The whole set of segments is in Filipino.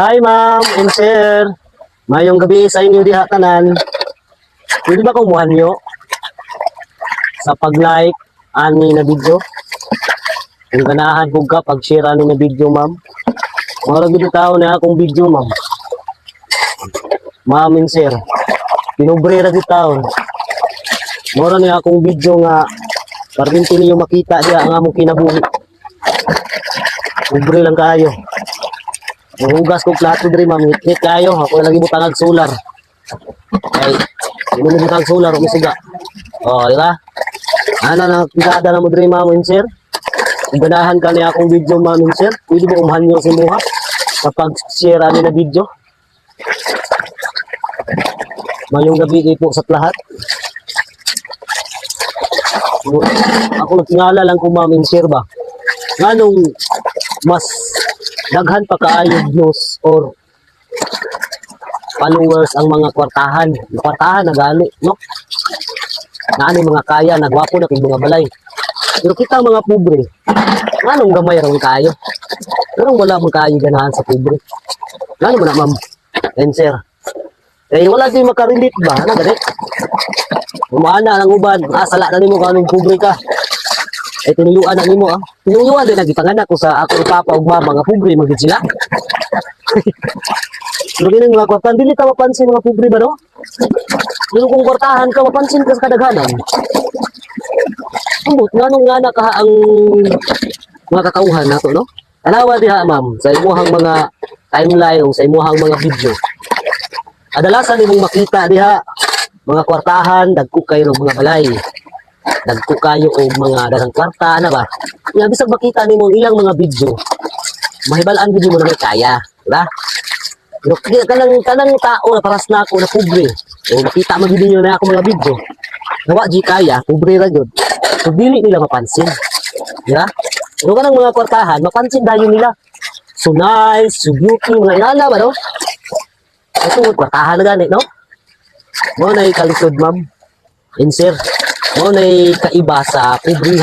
Hi ma'am and sir. Mayong gabi sa inyo diha tanan. Pwede ba kong muhanyo sa pag-like ani na video? Kung ganahan ko ka pag-share ani na video ma'am. Mara gid tao na akong video ma'am. Ma'am and sir. Pinubre ra gid taon. Mara ni akong video nga parminti niyo makita diha ang among kinabuhi. Pobre lang kayo. Mahugas ko plato diri ma'am, hit kayo. Ako lagi butang og solar. Ay, hindi mo butang solar, umisiga. Oh, di ba? Ano na pinada na mo diri ma'am and sir? Kung ganahan ka niya akong video ma'am and sir, pwede mo umhanyo sa imuha kapag share ani na video. Mayong gabi po sa lahat. Ako nagtingala lang kung ma'am and sir ba? Nganong mas daghan pa kaayo views or followers ang mga kwartahan. Kwartahan na gali, no? Naani mga kaya, nagwapo na kung mga balay. Pero kita mga pobre, anong gamay rin kayo? Pero wala mong kayo ganahan sa pobre. Ano mo na ma'am and sir? Eh wala din makarelate ba? Ano gani? Umana ng uban, asala na nimo kanong pobre ka. Eh tinuyuan na nimo ah. Tinuyuan din nagitangan ako sa ako papa ug mama nga pobre magid sila. Pero ganun mga kwartahan, dili ka mapansin mga pobre ba no? Pero kung kwartahan ka, mapansin ka sa kadaghanan. Ambot, nga na ka ang mga katauhan nato no? Tanawa diha ma'am, sa imuhang mga timeline o sa imuhang mga video. Adalasan nimong makita diha, mga kwartahan, dagko kayo ng mga balay. Dagko kayo o mga daghang kwarta na ba? Nga bisag makita nimo ilang mga video. Mahibalaan gid mo na may kaya, di ba? Pero kanang tao na paras na ako na pobre. O makita mo gid niyo na ako mga video. Nawa di kaya, pobre ra gyud. So dili nila mapansin. Di ba? Pero kanang mga kwartahan, mapansin dayon nila. So nice, so beauty, mga inana ba no? Ito kwartahan na gani, no? Mo na ikalisod ma'am. And sir, mo na kaiba sa pobre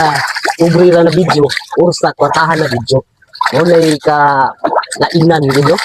ra na video or sa kwartahan na video. Mo na ka lainan gid no?